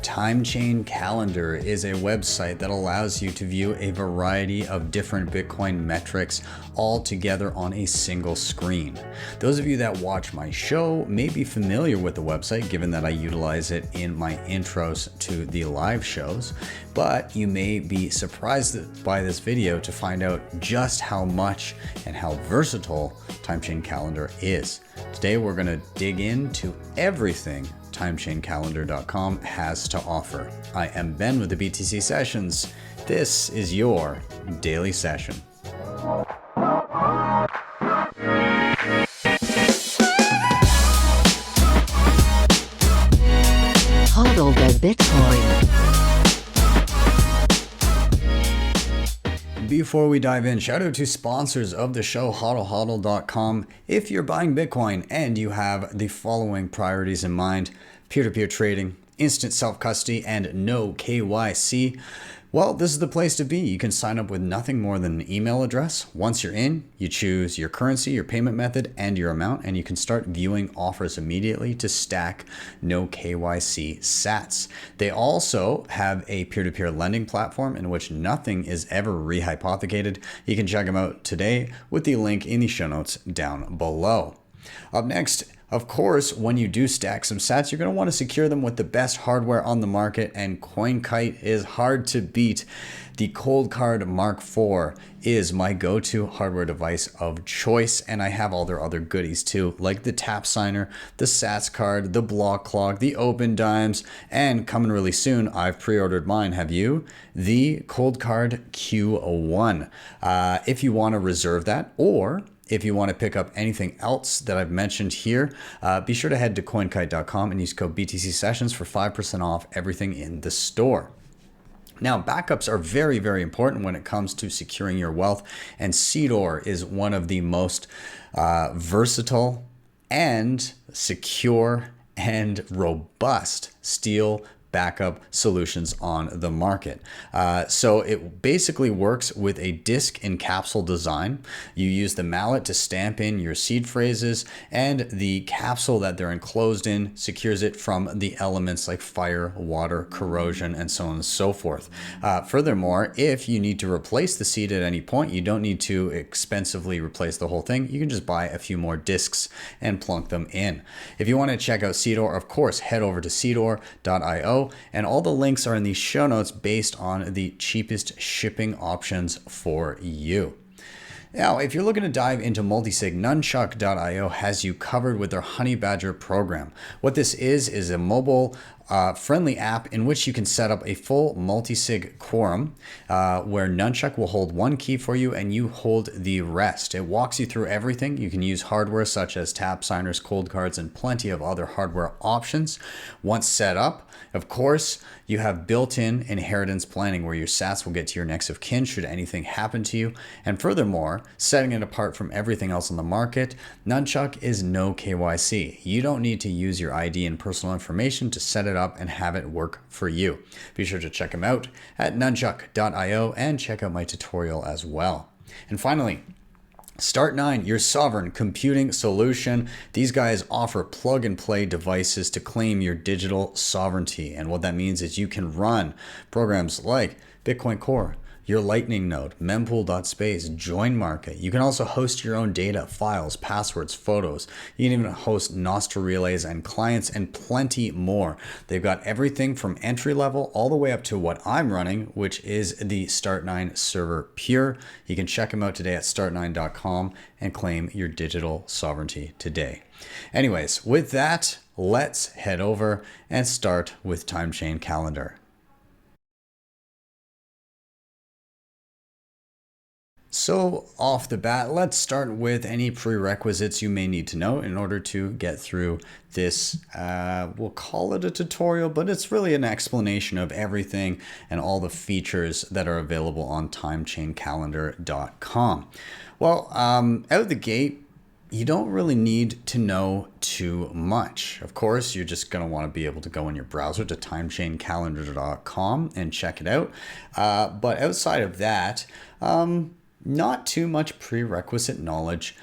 Timechain Calendar is a website that allows you to view a variety of different Bitcoin metrics all together on a single screen. Those of you that watch my show may be familiar with the website, given that I utilize it in my intros to the live shows, but you may be surprised by this video to find out just how much and how versatile Timechain Calendar is. Today we're going to dig into everything timechaincalendar.com has to offer. I am Ben with the BTC Sessions. This is your daily session. Hodl the Bitcoin. Before we dive in, shout out to sponsors of the show, hodlhodl.com. If you're buying Bitcoin and you have the following priorities in mind: peer-to-peer trading, instant self-custody, and no KYC, well, this is the place to be. You can sign up with nothing more than an email address. Once you're in, you choose your currency, your payment method, and your amount, and you can start viewing offers immediately to stack no KYC sats. They also have a peer-to-peer lending platform in which nothing is ever rehypothecated. You can check them out today with the link in the show notes down below. Up next, of course, when you do stack some sats, you're going to want to secure them with the best hardware on the market, and CoinKite is hard to beat. The Cold Card Mark IV is my go-to hardware device of choice, and I have all their other goodies too, like the Tap Signer, the Sats Card, the Block Clock, the Open Dimes, and coming really soon, I've pre-ordered mine. Have you? The Cold Card Q1. If you want to reserve that, or if you want to pick up anything else that I've mentioned here, be sure to head to coinkite.com and use code BTC Sessions for 5% off everything in the store. Now, backups are very, very important when it comes to securing your wealth, and Seedor is one of the most versatile and secure and robust steel backup solutions on the market. So it basically works with a disk and capsule design. You use the mallet to stamp in your seed phrases, and the capsule that they're enclosed in secures it from the elements like fire, water, corrosion, and so on and so forth. Furthermore, if you need to replace the seed at any point, you don't need to expensively replace the whole thing. You can just buy a few more disks and plunk them in. If you want to check out Seedor, of course, head over to seedor.io. And all the links are in the show notes based on the cheapest shipping options for you. Now, if you're looking to dive into multisig, nunchuck.io has you covered with their Honey Badger program. What this is a mobile friendly app in which you can set up a full multi-sig quorum where Nunchuck will hold one key for you and you hold the rest. It walks you through everything. You can use hardware such as tap signers, cold cards, and plenty of other hardware options. Once set up, of course, you have built-in inheritance planning where your sats will get to your next of kin should anything happen to you. And furthermore, setting it apart from everything else on the market, Nunchuck is no KYC. You don't need to use your ID and personal information to set it up and have it work for you. Be sure to check them out at nunchuck.io and check out my tutorial as well. And finally, Start9, your sovereign computing solution. These guys offer plug and play devices to claim your digital sovereignty. And what that means is you can run programs like Bitcoin Core, your Lightning node, mempool.space, join market. You can also host your own data, files, passwords, photos. You can even host Nostra relays and clients and plenty more. They've got everything from entry level all the way up to what I'm running, which is the Start9 Server Pure. You can check them out today at start9.com and claim your digital sovereignty today. Anyways, with that, let's head over and start with Timechain Calendar. So off the bat, let's start with any prerequisites you may need to know in order to get through this. We'll call it a tutorial, but it's really an explanation of everything and all the features that are available on timechaincalendar.com. Well, out of the gate, you don't really need to know too much. Of course, you're just going to want to be able to go in your browser to timechaincalendar.com and check it out. But outside of that, not too much prerequisite knowledge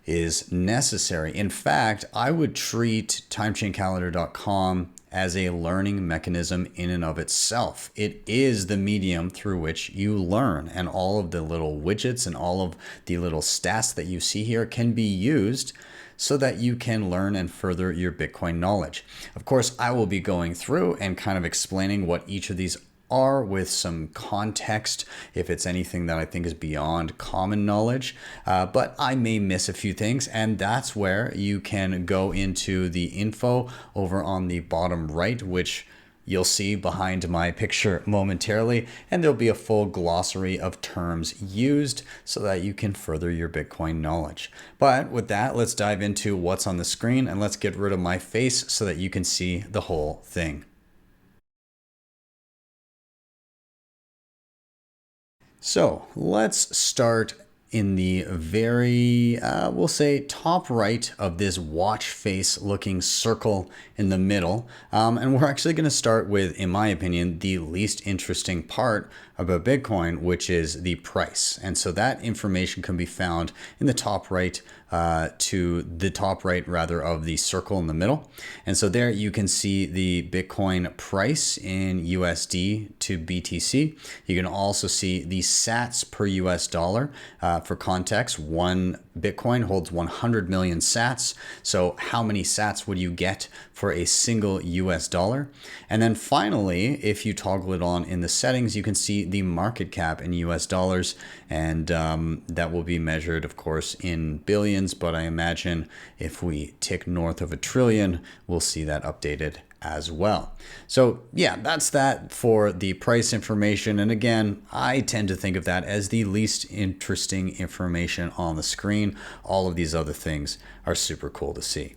is necessary. In fact, I would treat timechaincalendar.com as a learning mechanism in and of itself. It is the medium through which you learn, and all of the little widgets and all of the little stats that you see here can be used so that you can learn and further your Bitcoin knowledge. Of course, I will be going through and kind of explaining what each of these are with some context if it's anything that I think is beyond common knowledge, but I may miss a few things, and that's where you can go into the info over on the bottom right, which you'll see behind my picture momentarily, and there'll be a full glossary of terms used so that you can further your Bitcoin knowledge. But with that, let's dive into what's on the screen, and let's get rid of my face so that you can see the whole thing. So let's start in the very, we'll say, top right of this watch face looking circle in the middle. And we're actually going to start with, in my opinion, the least interesting part about Bitcoin, which is the price. And so that information can be found in the top right, to the top right rather of the circle in the middle. And so there you can see the Bitcoin price in USD to BTC. You can also see the sats per US dollar. For context, one Bitcoin holds 100 million sats. So how many sats would you get for a single US dollar? And then finally, if you toggle it on in the settings, you can see the market cap in US dollars. And that will be measured, of course, in billions. But I imagine if we tick north of $1 trillion, we'll see that updated as well. So yeah, that's that for the price information. And again, I tend to think of that as the least interesting information on the screen. All of these other things are super cool to see.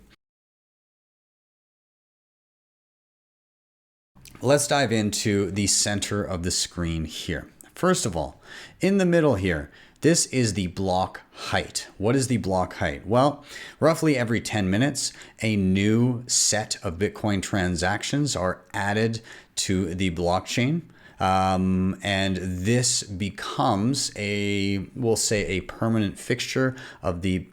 Let's dive into the center of the screen here. First of all, in the middle here, this is the block height. What is the block height? Well, roughly every 10 minutes, a new set of Bitcoin transactions are added to the blockchain. And this becomes we'll say a permanent fixture of the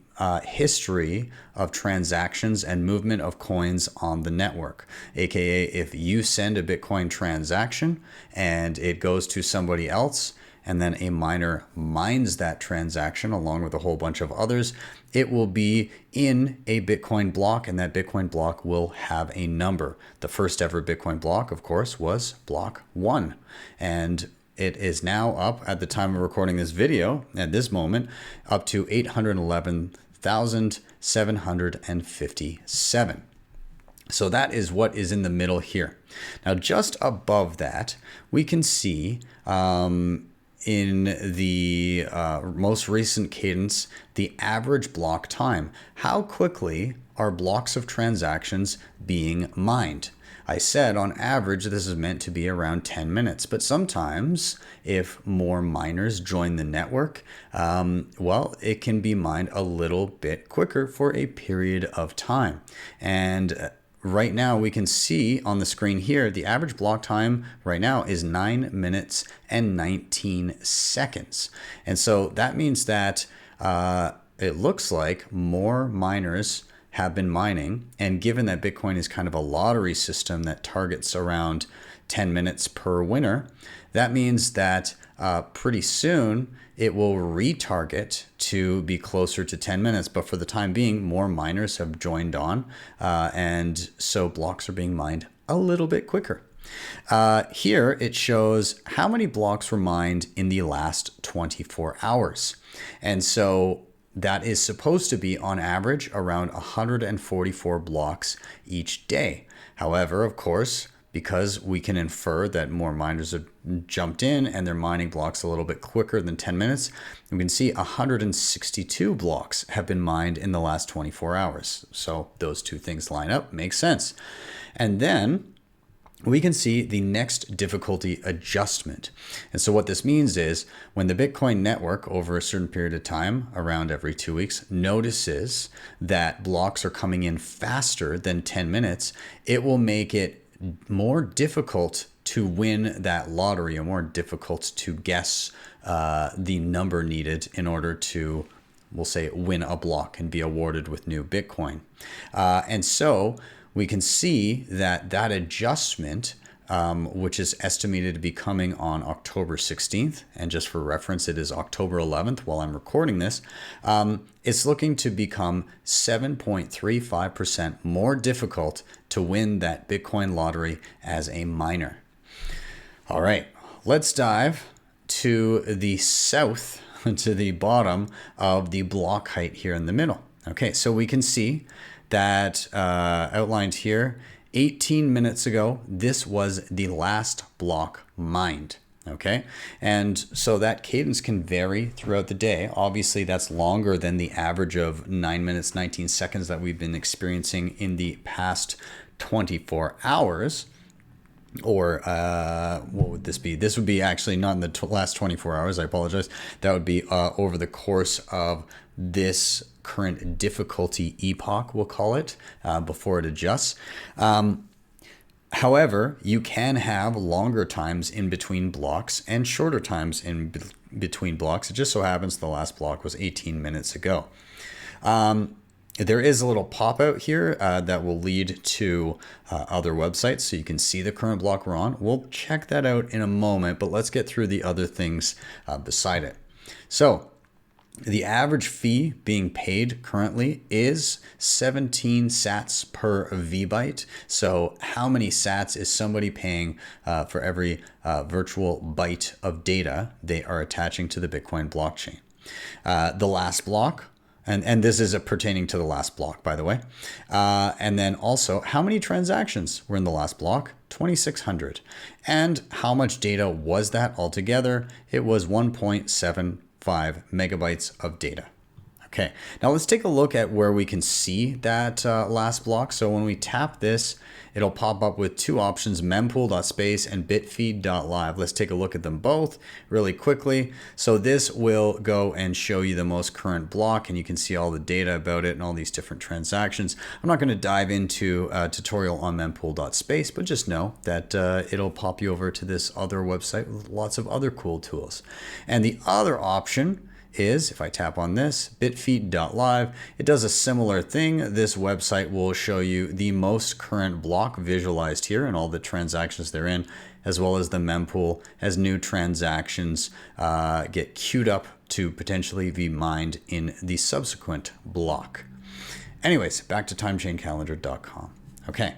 history of transactions and movement of coins on the network. AKA, if you send a Bitcoin transaction and it goes to somebody else, and then a miner mines that transaction along with a whole bunch of others, it will be in a Bitcoin block, and that Bitcoin block will have a number. The first ever Bitcoin block, of course, was block 1. And it is now up, at the time of recording this video, at this moment, up to 811,757. So that is what is in the middle here. Now, just above that, we can see in the most recent cadence, the average block time. How quickly are blocks of transactions being mined? I said on average, this is meant to be around 10 minutes, but sometimes if more miners join the network, well, it can be mined a little bit quicker for a period of time. And right now we can see on the screen here, the average block time right now is 9 minutes and 19 seconds. And so that means that it looks like more miners have been mining. And given that Bitcoin is kind of a lottery system that targets around 10 minutes per winner, that means that pretty soon it will retarget to be closer to 10 minutes. But for the time being, more miners have joined on. And so blocks are being mined a little bit quicker. Here it shows how many blocks were mined in the last 24 hours. And so that is supposed to be on average around 144 blocks each day. However, of course, because we can infer that more miners have jumped in and they're mining blocks a little bit quicker than 10 minutes, we can see 162 blocks have been mined in the last 24 hours. So those two things line up, makes sense. And then we can see the next difficulty adjustment. And so what this means is when the Bitcoin network over a certain period of time, around every 2 weeks, notices that blocks are coming in faster than 10 minutes, it will make it more difficult to win that lottery, or more difficult to guess the number needed in order to we'll say, win a block and be awarded with new Bitcoin. And so we can see that that adjustment, which is estimated to be coming on October 16th, and just for reference, it is October 11th while I'm recording this, it's looking to become 7.35% more difficult to win that Bitcoin lottery as a miner. All right, let's dive to the south, to the bottom of the block height here in the middle. Okay, so we can see that outlined here, 18 minutes ago, this was the last block mined. Okay, and so that cadence can vary throughout the day. Obviously, that's longer than the average of 9 minutes, 19 seconds that we've been experiencing in the past 24 hours. Or what would this be? This would be actually not in the last 24 hours. I apologize. That would be over the course of this current difficulty epoch, we'll call it, before it adjusts. However, you can have longer times in between blocks and shorter times in between blocks. It just so happens the last block was 18 minutes ago. There is a little pop out here that will lead to other websites so you can see the current block we're on. We'll check that out in a moment, but let's get through the other things beside it. So the average fee being paid currently is 17 sats per VByte. So how many sats is somebody paying for every virtual byte of data they are attaching to the Bitcoin blockchain? The last block, and this is pertaining to the last block, by the way. And then also, how many transactions were in the last block? 2,600. And how much data was that altogether? It was 1.75 megabytes of data. Okay, now let's take a look at where we can see that last block. So when we tap this, it'll pop up with two options, mempool.space and bitfeed.live. Let's take a look at them both really quickly. So this will go and show you the most current block, and you can see all the data about it and all these different transactions. I'm not going to dive into a tutorial on mempool.space, but just know that it'll pop you over to this other website with lots of other cool tools. And the other option is, if I tap on this, bitfeed.live, it does a similar thing. This website will show you the most current block visualized here and all the transactions they're in, as well as the mempool as new transactions get queued up to potentially be mined in the subsequent block. Anyways, back to timechaincalendar.com. Okay.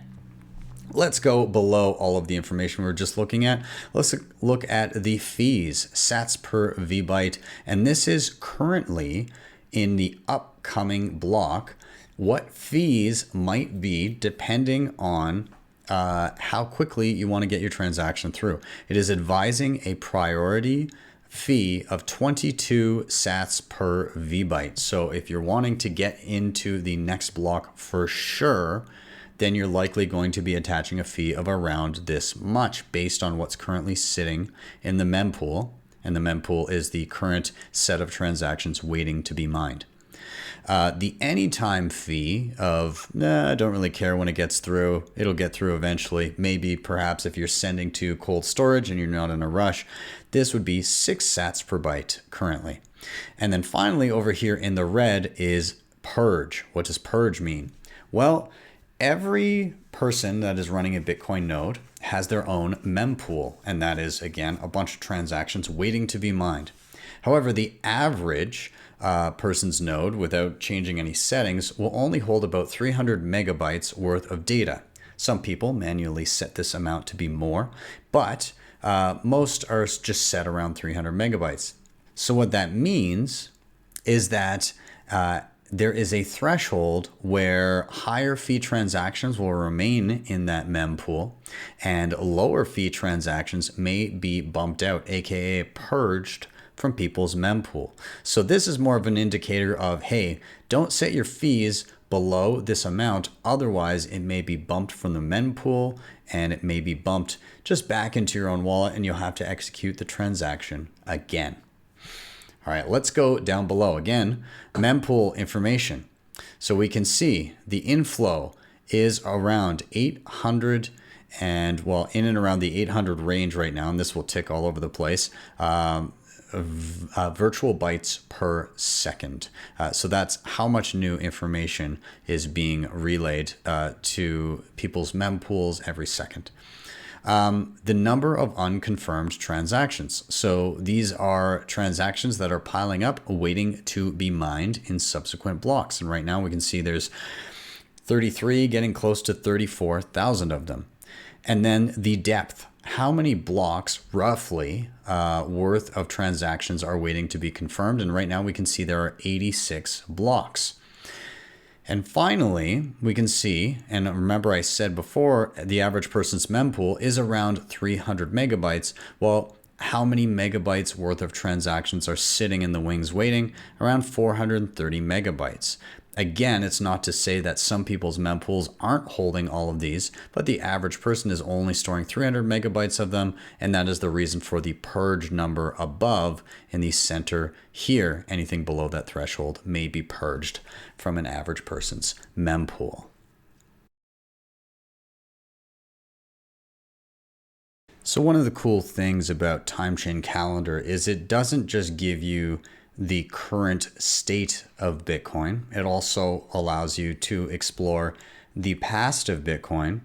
Let's go below all of the information we were just looking at. Let's look at the fees, sats per VByte. And this is currently in the upcoming block, what fees might be depending on how quickly you want to get your transaction through. It is advising a priority fee of 22 sats per VByte. So if you're wanting to get into the next block for sure, then you're likely going to be attaching a fee of around this much based on what's currently sitting in the mempool. And the mempool is the current set of transactions waiting to be mined. The anytime fee of, I don't really care when it gets through. It'll get through eventually. Maybe perhaps if you're sending to cold storage and you're not in a rush, this would be 6 sats per byte currently. And then finally over here in the red is purge. What does purge mean? Well, every person that is running a Bitcoin node has their own mempool, and that is, again, a bunch of transactions waiting to be mined. However, the average person's node, without changing any settings, will only hold about 300 megabytes worth of data. Some people manually set this amount to be more, but most are just set around 300 megabytes. So what that means is that there is a threshold where higher fee transactions will remain in that mempool and lower fee transactions may be bumped out, aka purged from people's mempool. So this is more of an indicator of, hey, don't set your fees below this amount, otherwise it may be bumped from the mempool and it may be bumped just back into your own wallet and you'll have to execute the transaction again. All right, let's go down below. Again, mempool information. So we can see the inflow is around 800 and, well, in and around the 800 range right now, and this will tick all over the place. virtual bytes per second. So that's how much new information is being relayed to people's mempools every second. The number of unconfirmed transactions. So these are transactions that are piling up, waiting to be mined in subsequent blocks. And right now we can see there's 33, getting close to 34,000 of them. And then the depth. How many blocks, roughly, worth of transactions are waiting to be confirmed? And right now we can see there are 86 blocks. And finally, we can see, and remember I said before, the average person's mempool is around 300 megabytes. Well, how many megabytes worth of transactions are sitting in the wings waiting? Around 430 megabytes. Again, it's not to say that some people's mempools aren't holding all of these, but the average person is only storing 300 megabytes of them, and that is the reason for the purge number above in the center here. Anything below that threshold may be purged from an average person's mempool. So one of the cool things about Timechain Calendar is it doesn't just give you the current state of Bitcoin. It also allows you to explore the past of Bitcoin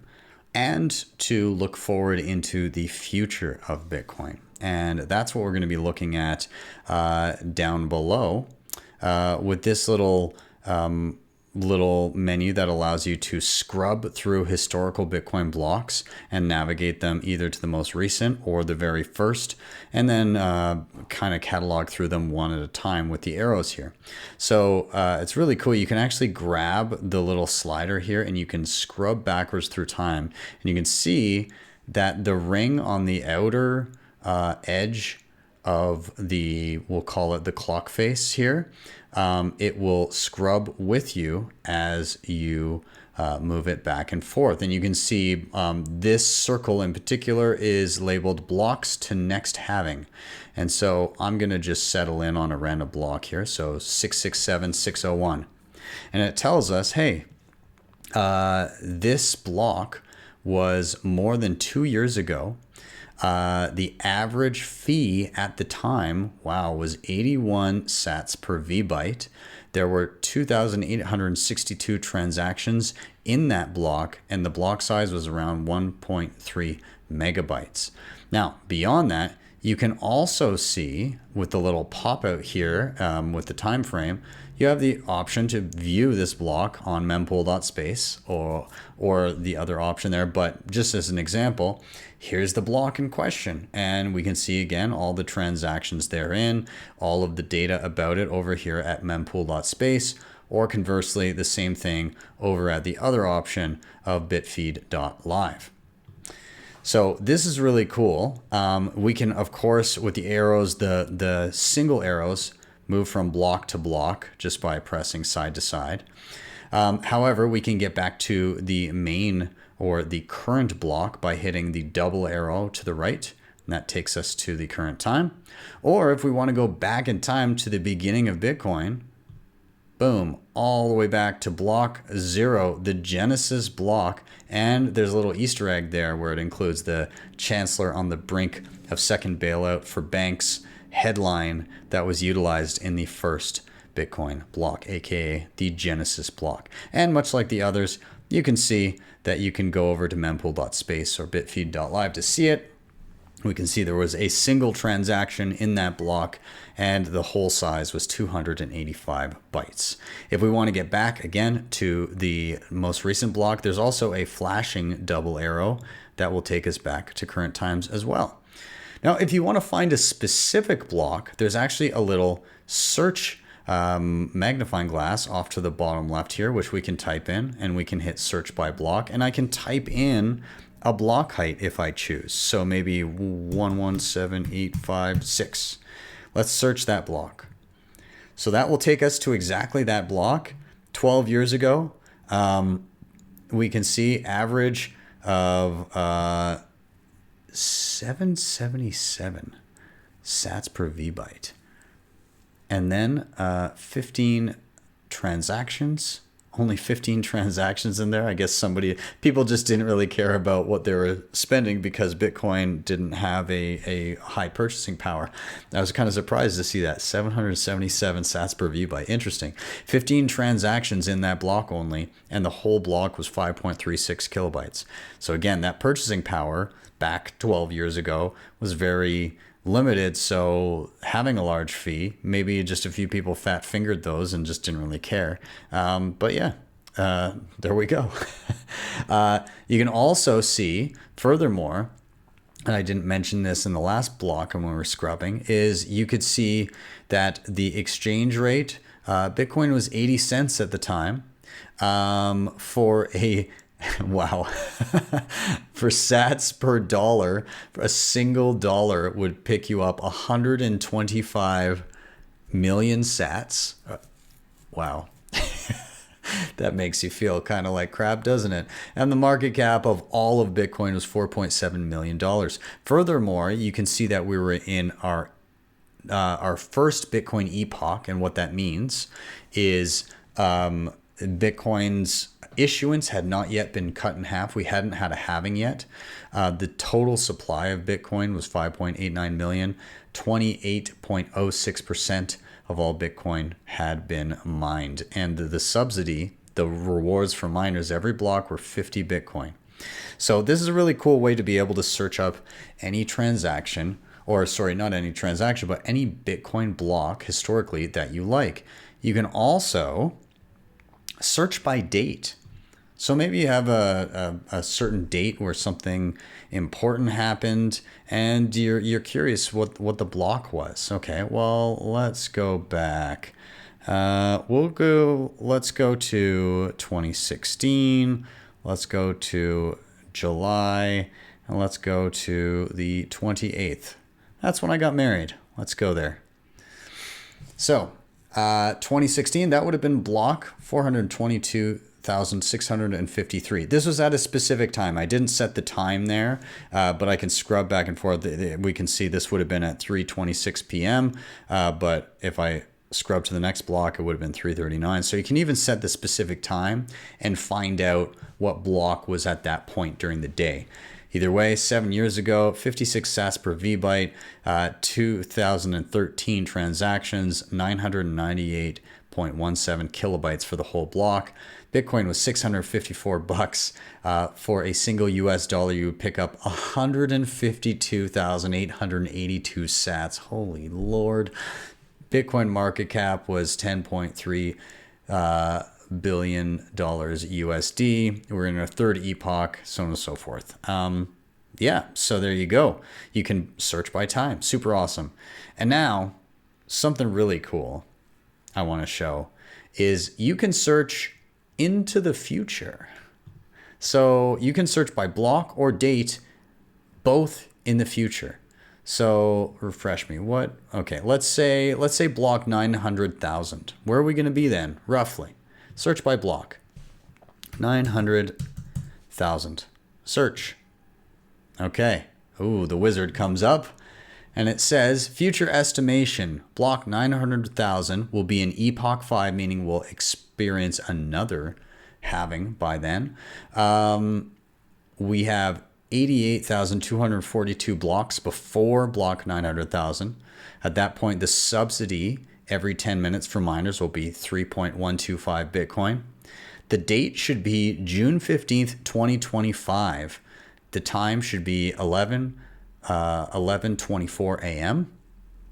and to look forward into the future of Bitcoin. And that's what we're going to be looking at down below with this little menu that allows you to scrub through historical Bitcoin blocks and navigate them either to the most recent or the very first, and then kind of catalog through them one at a time with the arrows here. So it's really cool. You can actually grab the little slider here and you can scrub backwards through time, and you can see that the ring on the outer edge of we'll call it the clock face here, it will scrub with you as you move it back and forth. And you can see this circle in particular is labeled blocks to next halving. And so I'm going to just settle in on a random block here. So 667601. And it tells us, hey, this block was more than 2 years ago. The average fee at the time, was 81 sats per VByte. There were 2,862 transactions in that block, and the block size was around 1.3 megabytes. Now, beyond that, you can also see with the little pop out here with the time frame, you have the option to view this block on mempool.space or the other option there. But just as an example, here's the block in question, and we can see again all the transactions therein, all of the data about it over here at mempool.space, or conversely, the same thing over at the other option of bitfeed.live. So this is really cool. We can, of course, with the arrows, the single arrows, move from block to block just by pressing side to side. However, we can get back to the main or the current block by hitting the double arrow to the right, and that takes us to the current time. Or if we want to go back in time to the beginning of Bitcoin, boom, all the way back to block 0, the Genesis block, and there's a little Easter egg there where it includes the chancellor on the brink of second bailout for banks headline that was utilized in the first Bitcoin block, aka the Genesis block. And much like the others, you can see that you can go over to mempool.space or bitfeed.live to see it. We can see there was a single transaction in that block, and the whole size was 285 bytes. If we want to get back again to the most recent block, there's also a flashing double arrow that will take us back to current times as well. Now, if you want to find a specific block, there's actually a little search magnifying glass off to the bottom left here, which we can type in, and we can hit search by block, and I can type in a block height if I choose. So maybe 117856. Let's search that block. So that will take us to exactly that block. 12 years ago, we can see average of 777 sats per VByte. And then 15 transactions only 15 transactions in there. I guess people just didn't really care about what they were spending because Bitcoin didn't have a high purchasing power. I was kind of surprised to see that 777 sats per vbyte. Interesting. 15 transactions in that block only, and the whole block was 5.36 kilobytes. So again, that purchasing power back 12 years ago was very limited, so having a large fee, maybe just a few people fat fingered those and just didn't really care. But yeah, there we go. You can also see, furthermore, and I didn't mention this in the last block and when we were scrubbing, is you could see that the exchange rate, Bitcoin was 80 cents at the time for a wow. For sats per dollar, a single dollar would pick you up 125 million sats. Wow. That makes you feel kind of like crap, doesn't it? And the market cap of all of Bitcoin was $4.7 million. Furthermore, you can see that we were in our first Bitcoin epoch, and what that means is Bitcoin's issuance had not yet been cut in half. We hadn't had a halving yet. The total supply of Bitcoin was 5.89 million. 28.06% of all Bitcoin had been mined. And the subsidy, the rewards for miners, every block were 50 Bitcoin. So this is a really cool way to be able to search up any transaction, or sorry, not any transaction, but any Bitcoin block historically that you like. You can also search by date. So maybe you have a certain date where something important happened and you're curious what the block was. Okay, well, let's go back. Let's go to 2016. Let's go to July, and let's go to the 28th. That's when I got married. Let's go there. So 2016, that would have been block 422,653. This was at a specific time. I didn't set the time there, but I can scrub back and forth. We can see this would have been at 3:26 p.m. But if I scrub to the next block, it would have been 3:39. So you can even set the specific time and find out what block was at that point during the day. Either way, 7 years ago, 56 sats per vbyte, 2013 transactions, 998.17 kilobytes for the whole block. Bitcoin was $654 for a single US dollar. You would pick up 152,882 sats. Holy Lord. Bitcoin market cap was $10.3 billion USD. We're in our third epoch, so on and so forth. Yeah, so there you go. You can search by time. Super awesome. And now, something really cool I want to show is you can search into the future. So you can search by block or date, both in the future. So refresh me. What? Okay, let's say block 900,000. Where are we going to be then, roughly? Search by block. 900,000. Search. Okay. Ooh, the wizard comes up and it says future estimation. Block 900,000 will be in Epoch 5, meaning we'll experience another halving by then. We have 88,242 blocks before block 900,000. At that point, the subsidy every 10 minutes for miners will be 3.125 Bitcoin. The date should be June 15th, 2025. The time should be 11:24 a.m.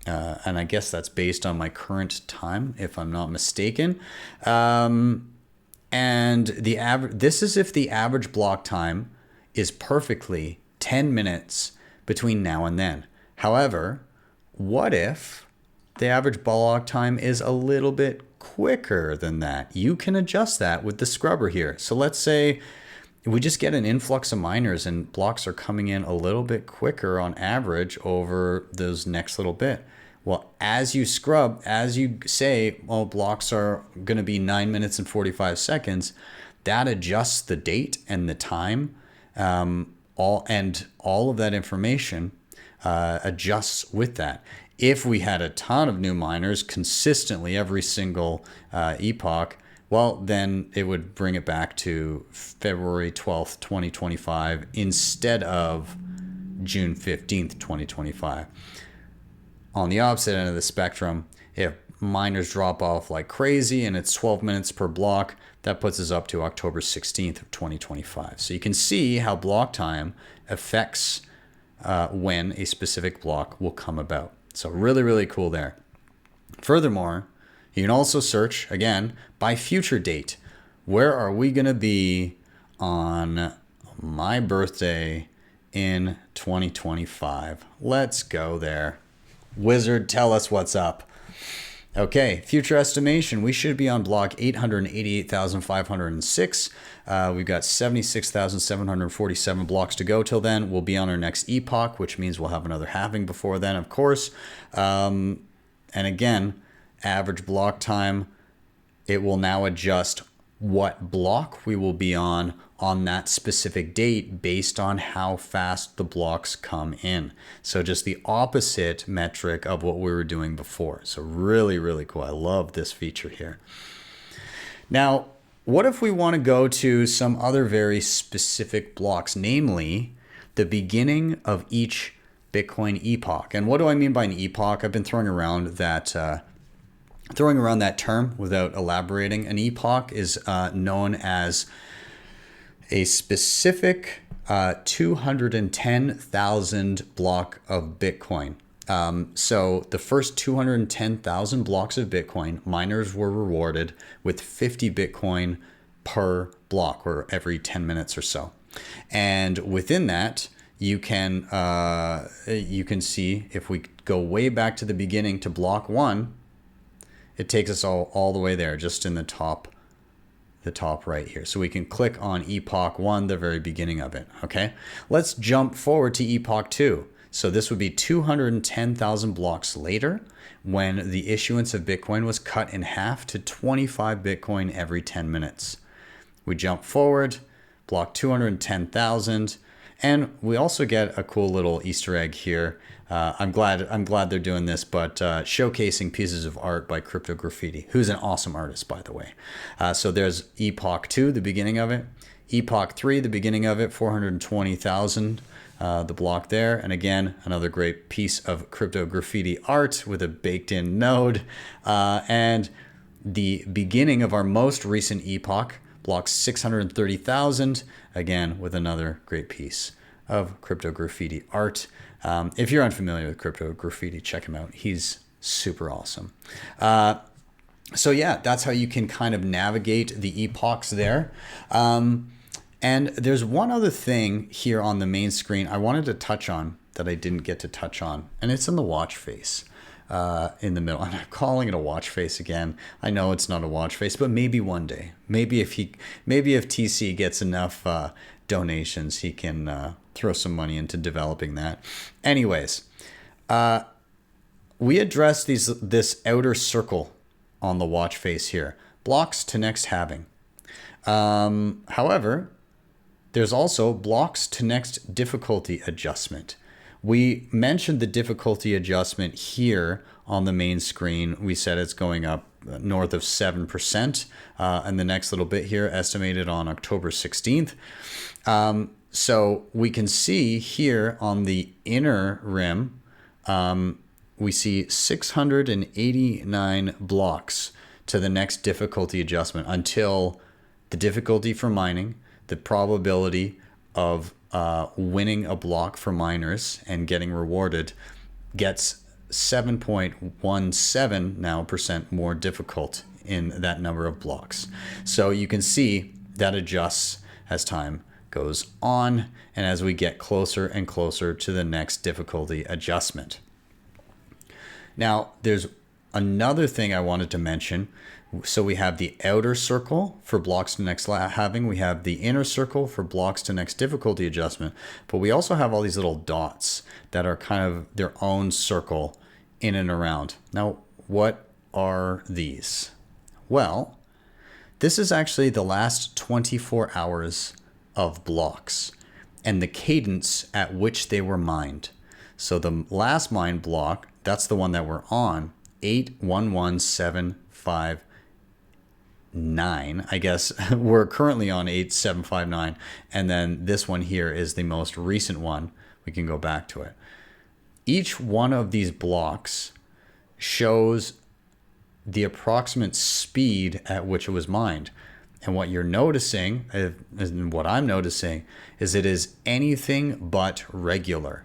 And I guess that's based on my current time, if I'm not mistaken. And this is if the average block time is perfectly 10 minutes between now and then. However, what if the average block time is a little bit quicker than that? You can adjust that with the scrubber here. So let's say we just get an influx of miners and blocks are coming in a little bit quicker on average over those next little bit. Well, as you scrub, as you say, well, blocks are going to be 9 minutes and 45 seconds, that adjusts the date and the time. All of that information adjusts with that. If we had a ton of new miners consistently every single epoch, Well, then it would bring it back to February 12th, 2025 instead of June 15th, 2025. On the opposite end of the spectrum, if miners drop off like crazy and it's 12 minutes per block, that puts us up to October 16th of 2025. So you can see how block time affects when a specific block will come about. So really, really cool there. Furthermore, you can also search, again, by future date. Where are we going to be on my birthday in 2025? Let's go there. Wizard, tell us what's up. Okay, future estimation. We should be on block 888,506. We've got 76,747 blocks to go till then. We'll be on our next epoch, which means we'll have another halving before then, of course. And again, average block time, it will now adjust what block we will be on that specific date based on how fast the blocks come in. So just the opposite metric of what we were doing before. So really, really cool. I love this feature here. Now, what if we want to go to some other very specific blocks, namely the beginning of each Bitcoin epoch? And what do I mean by an epoch? I've been throwing around that term without elaborating. An epoch is known as a specific 210,000 block of Bitcoin. So the first 210,000 blocks of Bitcoin, miners were rewarded with 50 Bitcoin per block, or every 10 minutes or so. And within that, you can see, if we go way back to the beginning to block 1, it takes us all the way there, just in the top right here. So we can click on Epoch 1, the very beginning of it, okay? Let's jump forward to Epoch 2. So this would be 210,000 blocks later, when the issuance of Bitcoin was cut in half to 25 Bitcoin every 10 minutes. We jump forward, block 210,000, and we also get a cool little Easter egg here. I'm glad they're doing this, but showcasing pieces of art by Crypto Graffiti, who's an awesome artist, by the way. So there's Epoch 2, the beginning of it. Epoch 3, the beginning of it, 420,000, the block there. And again, another great piece of Crypto Graffiti art with a baked-in node. And the beginning of our most recent epoch, block 630,000, again, with another great piece of Crypto Graffiti art. If you're unfamiliar with Crypto Graffiti, check him out. He's super awesome. So yeah, that's how you can kind of navigate the epochs there. And there's one other thing here on the main screen I wanted to touch on that I didn't get to touch on, and it's in the watch face in the middle. I'm calling it a watch face again. I know it's not a watch face, but maybe one day, maybe if TC gets enough donations, he can throw some money into developing that. Anyways, we addressed this outer circle on the watch face here, blocks to next halving. However, there's also blocks to next difficulty adjustment. We mentioned the difficulty adjustment here on the main screen. We said it's going up north of 7%, and the next little bit here estimated on October 16th. So we can see here on the inner rim, we see 689 blocks to the next difficulty adjustment until the difficulty for mining, the probability of winning a block for miners and getting rewarded, gets 7.17 now % more difficult in that number of blocks. So you can see that adjusts as time goes on and as we get closer and closer to the next difficulty adjustment. Now, there's another thing I wanted to mention. So we have the outer circle for blocks to next halving. We have the inner circle for blocks to next difficulty adjustment. But we also have all these little dots that are kind of their own circle in and around. Now, what are these? Well, this is actually the last 24 hours of blocks and the cadence at which they were mined. So the last mined block, that's the one that we're on, 81175 I guess. We're currently on 8759, and then this one here is the most recent one. We can go back to it. Each one of these blocks shows the approximate speed at which it was mined. And what you're noticing, and what I'm noticing, is it is anything but regular.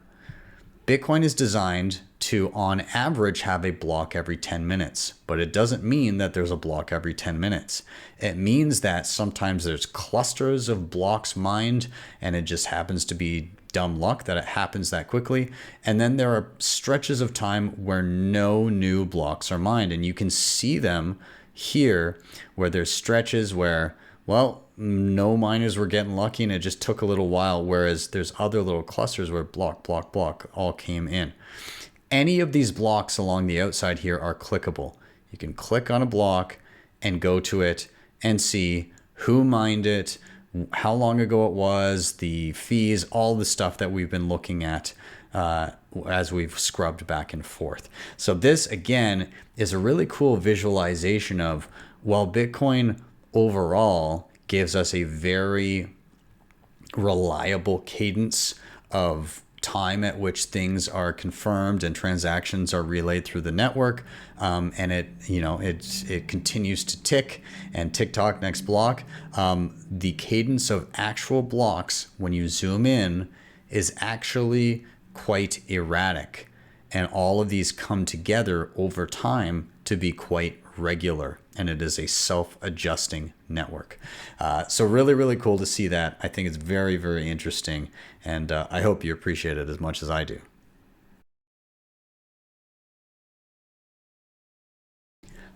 Bitcoin is designed to, on average, have a block every 10 minutes, but it doesn't mean that there's a block every 10 minutes. It means that sometimes there's clusters of blocks mined, and it just happens to be dumb luck that it happens that quickly. And then there are stretches of time where no new blocks are mined, and you can see them here where there's stretches where, well, no miners were getting lucky and it just took a little while, whereas there's other little clusters where block all came in. Any of these blocks along the outside here are clickable. You can click on a block and go to it and see who mined it, how long ago it was, the fees, all the stuff that we've been looking at as we've scrubbed back and forth. So this, again, is a really cool visualization of, while Bitcoin overall gives us a very reliable cadence of time at which things are confirmed and transactions are relayed through the network, and it continues to tick and tick-tock next block. The cadence of actual blocks, when you zoom in, is actually quite erratic, and all of these come together over time to be quite regular, and it is a self-adjusting network. So really cool to see that. I think it's very interesting, and I hope you appreciate it as much as I do.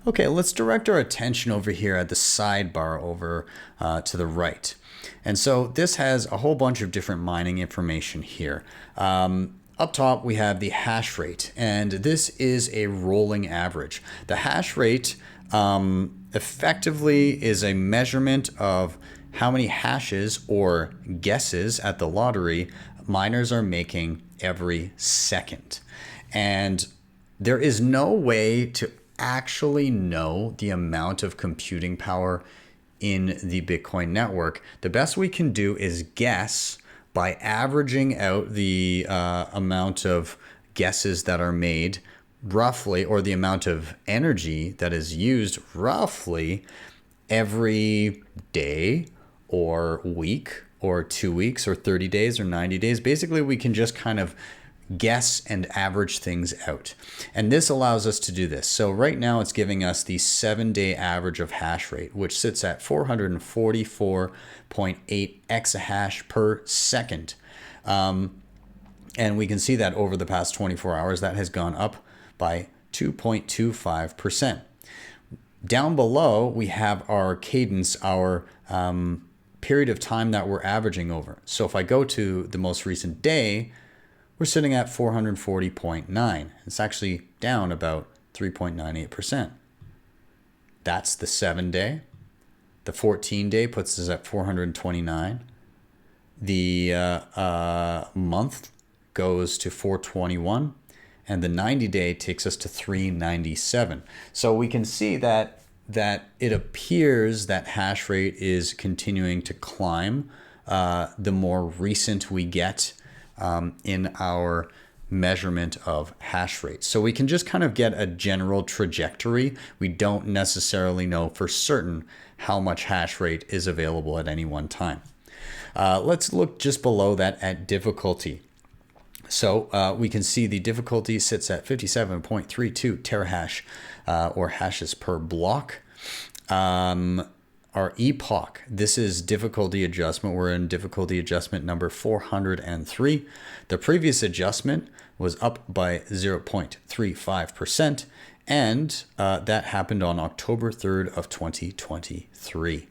Okay, let's direct our attention over here at the sidebar over to the right. And so this has a whole bunch of different mining information here. Up top, we have the hash rate, and this is a rolling average. The hash rate effectively is a measurement of how many hashes or guesses at the lottery miners are making every second. And there is no way to actually know the amount of computing power in the Bitcoin network. The best we can do is guess by averaging out the amount of guesses that are made roughly, or the amount of energy that is used roughly every day or week or 2 weeks or 30 days or 90 days. Basically, we can just kind of guess and average things out. And this allows us to do this. So right now it's giving us the 7-day average of hash rate, which sits at 444.8 exahash per second. And we can see that over the past 24 hours, that has gone up by 2.25%. Down below, we have our cadence, our period of time that we're averaging over. So if I go to the most recent day, we're sitting at 440.9. It's actually down about 3.98%. That's the 7-day. The 14-day puts us at 429. The month goes to 421. And the 90-day takes us to 397. So we can see that it appears that hash rate is continuing to climb the more recent we get in our measurement of hash rate. So we can just kind of get a general trajectory. We don't necessarily know for certain how much hash rate is available at any one time. Let's look just below that at difficulty. So we can see the difficulty sits at 57.32 terahash or hashes per block. Our epoch, this is difficulty adjustment. We're in difficulty adjustment number 403. The previous adjustment was up by 0.35%, and that happened on October 3rd of 2023.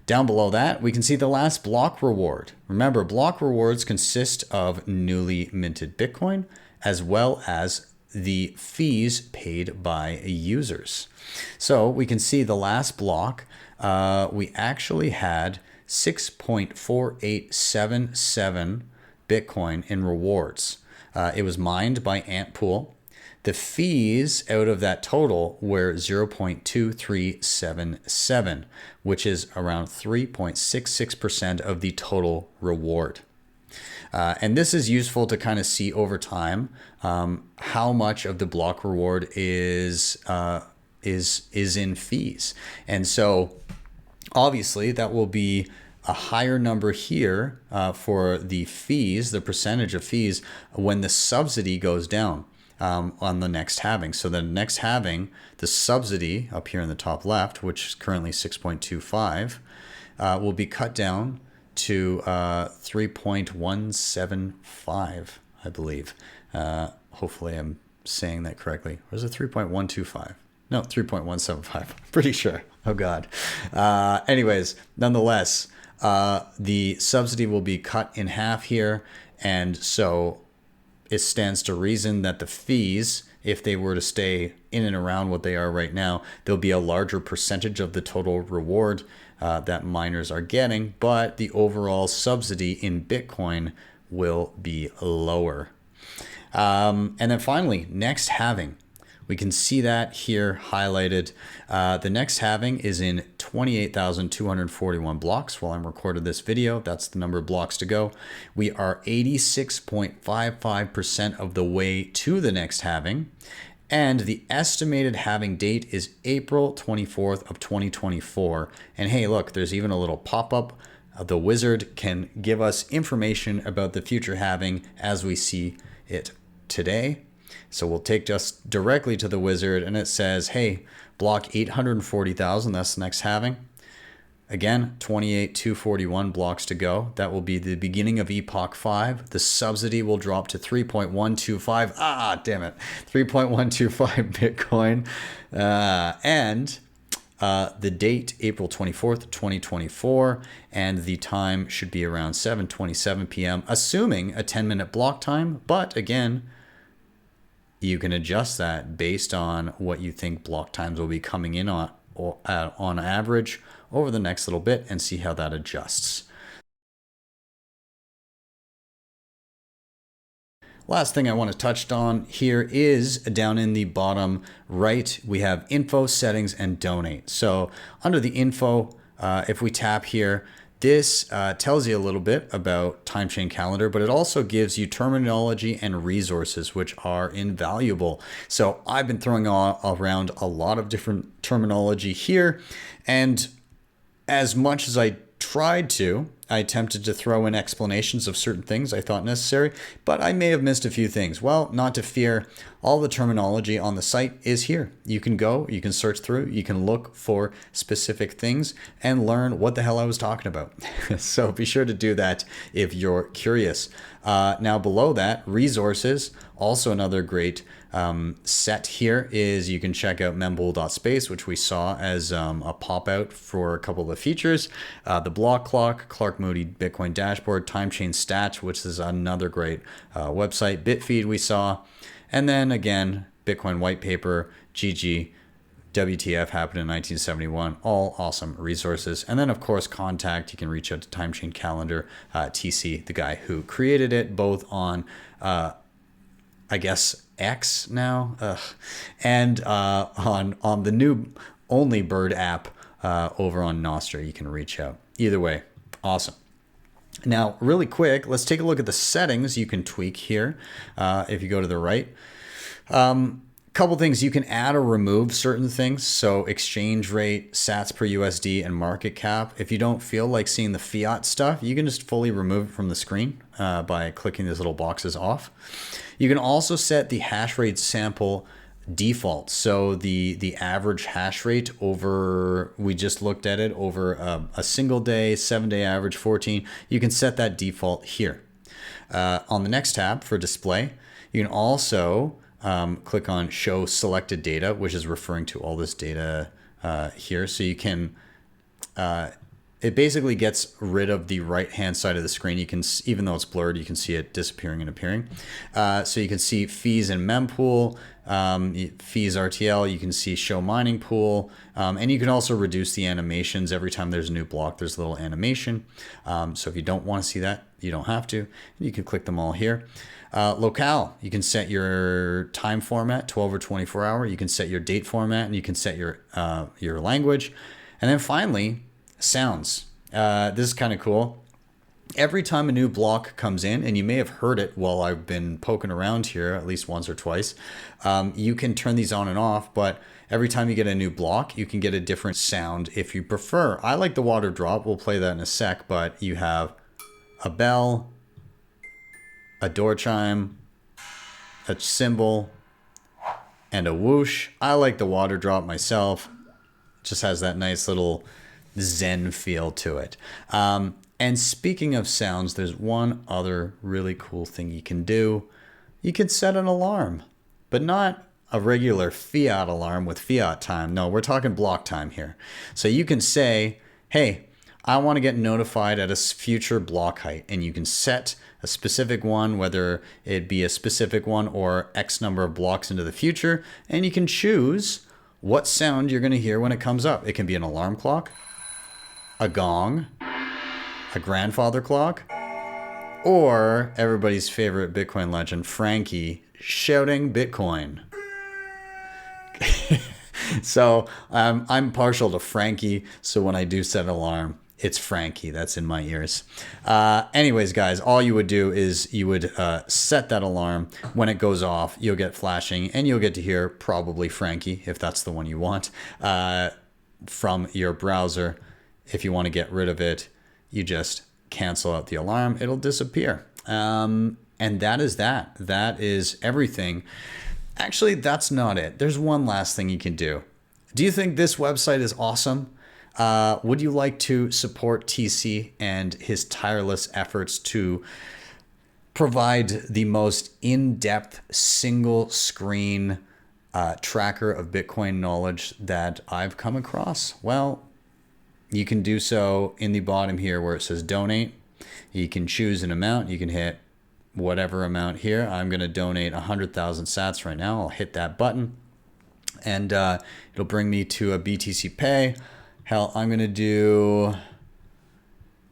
Down below that, we can see the last block reward. Remember, block rewards consist of newly minted Bitcoin, as well as the fees paid by users. So we can see the last block, we actually had 6.4877 Bitcoin in rewards. It was mined by Antpool. The fees out of that total were 0.2377, which is around 3.66% of the total reward. And this is useful to kind of see over time how much of the block reward is in fees. And so obviously that will be a higher number here for the fees, the percentage of fees, when the subsidy goes down on the next halving. So the next halving, the subsidy up here in the top left, which is currently 6.25, will be cut down to 3.175, I believe. Hopefully I'm saying that correctly. Or is it 3.125? No, 3.175. Pretty sure. Oh, God. Anyways, nonetheless, the subsidy will be cut in half here. And so it stands to reason that the fees, if they were to stay in and around what they are right now, there'll be a larger percentage of the total reward that miners are getting, but the overall subsidy in Bitcoin will be lower. And then finally, next halving. We can see that here highlighted. The next halving is in 28,241 blocks while I'm recording this video. That's the number of blocks to go. We are 86.55% of the way to the next halving. And the estimated halving date is April 24th of 2024. And hey, look, there's even a little pop-up. The wizard can give us information about the future halving as we see it today. So we'll take just directly to the wizard and it says, hey, block 840,000, that's the next halving. Again, 28,241 blocks to go. That will be the beginning of Epoch 5. The subsidy will drop to 3.125. Ah, damn it. 3.125 Bitcoin. And the date, April 24th, 2024. And the time should be around 7:27 p.m., assuming a 10-minute block time. But again, you can adjust that based on what you think block times will be coming in on average over the next little bit and see how that adjusts. Last thing I want to touch on here is down in the bottom right, we have info, settings, and donate. So under the info, if we tap here, this tells you a little bit about Timechain Calendar, but it also gives you terminology and resources, which are invaluable. So I've been throwing around a lot of different terminology here, and as much as I tried to, I attempted to throw in explanations of certain things I thought necessary, but I may have missed a few things. Well, not to fear, all the terminology on the site is here. You can go, you can search through, you can look for specific things and learn what the hell I was talking about. So be sure to do that if you're curious. Now below that, resources, also another great set here is you can check out mempool.space, which we saw as a pop out for a couple of features. The block clock, Clark Moody Bitcoin dashboard, Timechain stats, which is another great website. Bitfeed we saw. And then again, Bitcoin white paper, GG, WTF happened in 1971, all awesome resources. And then of course, contact, you can reach out to Timechain Calendar, TC, the guy who created it, both on, I guess, X now, and on the new Only Bird app over on Nostra, you can reach out. Either way, awesome. Now, really quick, let's take a look at the settings you can tweak here. If you go to the right, couple things, you can add or remove certain things. So exchange rate, sats per USD, and market cap. If you don't feel like seeing the fiat stuff, you can just fully remove it from the screen by clicking these little boxes off. You can also set the hash rate sample default. So the average hash rate over, we just looked at it over a single day, 7-day average, 14. You can set that default here. On the next tab for display, you can also click on show selected data, which is referring to all this data here. So you can, it basically gets rid of the right-hand side of the screen. You can, even though it's blurred, you can see it disappearing and appearing. So you can see fees in mempool, fees RTL, you can see show mining pool, and you can also reduce the animations. Every time there's a new block, there's a little animation. So if you don't want to see that, you don't have to. You can click them all here. Locale, you can set your time format, 12 or 24 hour. You can set your date format, and you can set your language. And then finally, sounds. This is kind of cool. Every time a new block comes in, and you may have heard it while I've been poking around here at least once or twice, you can turn these on and off, but every time you get a new block, you can get a different sound if you prefer. I like the water drop. We'll play that in a sec, but you have a bell, a door chime, a cymbal, and a whoosh. I like the water drop myself. It just has that nice little zen feel to it. And speaking of sounds, there's one other really cool thing you can do. You can set an alarm, but not a regular fiat alarm with fiat time. No, we're talking block time here. So you can say, hey, I want to get notified at a future block height, and you can set a specific one, whether it be a specific one or X number of blocks into the future, and you can choose what sound you're going to hear when it comes up. It can be an alarm clock, a gong, a grandfather clock, or everybody's favorite Bitcoin legend, Frankie, shouting Bitcoin. So I'm partial to Frankie, so when I do set an alarm, it's Frankie that's in my ears. Anyways, guys, all you would do is you would set that alarm. When it goes off, you'll get flashing, and you'll get to hear probably Frankie, if that's the one you want, from your browser. If you want to get rid of it, you just cancel out the alarm. It'll disappear. And that is that. That is everything. Actually, that's not it. There's one last thing you can do. Do you think this website is awesome? Would you like to support TC and his tireless efforts to provide the most in-depth single screen tracker of Bitcoin knowledge that I've come across? Well, you can do so in the bottom here where it says donate. You can choose an amount. You can hit whatever amount here. I'm going to donate 100,000 sats right now. I'll hit that button, and it'll bring me to a BTC Pay. Hell, I'm going to do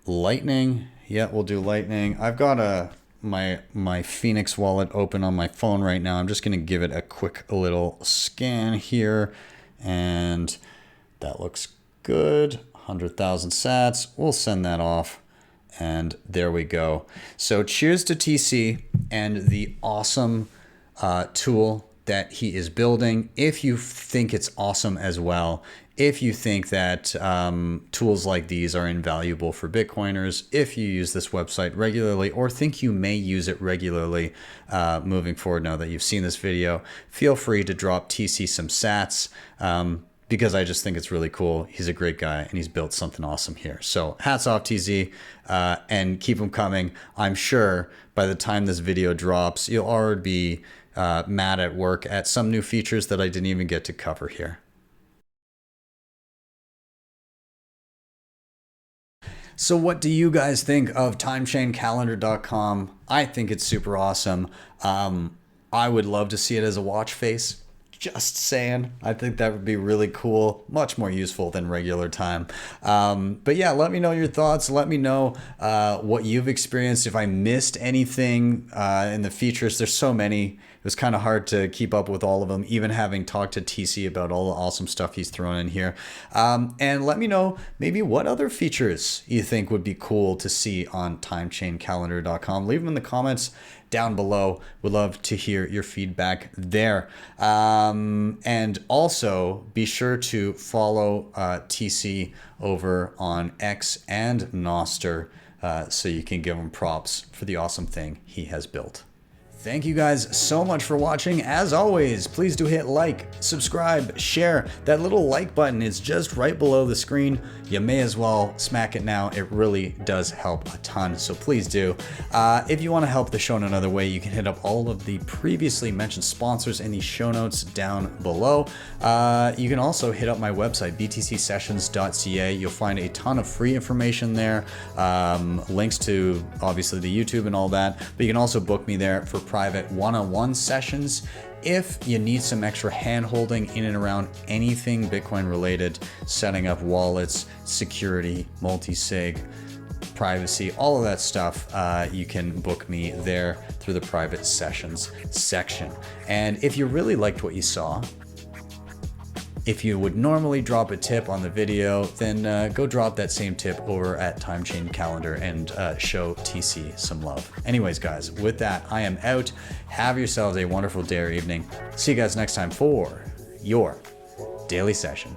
Lightning. Yeah, we'll do Lightning. I've got my Phoenix wallet open on my phone right now. I'm just going to give it a quick little scan here, and that looks good. 100,000 sats. We'll send that off, and there we go. So cheers to TC and the awesome tool that he is building. If you think it's awesome as well, if you think that tools like these are invaluable for Bitcoiners, if you use this website regularly or think you may use it regularly moving forward now that you've seen this video, feel free to drop TC some sats. Because I just think it's really cool. He's a great guy, and he's built something awesome here. So hats off, TZ, and keep them coming. I'm sure by the time this video drops, you'll already be mad at work at some new features that I didn't even get to cover here. So what do you guys think of timechaincalendar.com? I think it's super awesome. I would love to see it as a watch face. Just saying. I think that would be really cool. Much more useful than regular time. But yeah, let me know your thoughts. Let me know what you've experienced. If I missed anything in the features, there's so many. It was kind of hard to keep up with all of them, even having talked to TC about all the awesome stuff he's thrown in here. And let me know maybe what other features you think would be cool to see on timechaincalendar.com. Leave them in the comments down below. Would love to hear your feedback there. And also be sure to follow TC over on X and Nostr so you can give him props for the awesome thing he has built. Thank you guys so much for watching. As always, please do hit like, subscribe, share. That little like button is just right below the screen. You may as well smack it now. It really does help a ton, so please do. If you want to help the show in another way, you can hit up all of the previously mentioned sponsors in the show notes down below. You can also hit up my website, btcsessions.ca. You'll find a ton of free information there, links to obviously the YouTube and all that, but you can also book me there for private one-on-one sessions if you need some extra hand-holding in and around anything Bitcoin related, setting up wallets, security, multi-sig, privacy, all of that stuff, you can book me there through the private sessions section. And if you really liked what you saw, if you would normally drop a tip on the video, then go drop that same tip over at Timechain Calendar and show TC some love. Anyways, guys, with that, I am out. Have yourselves a wonderful day or evening. See you guys next time for your daily session.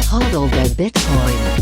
Hodl the Bitcoin.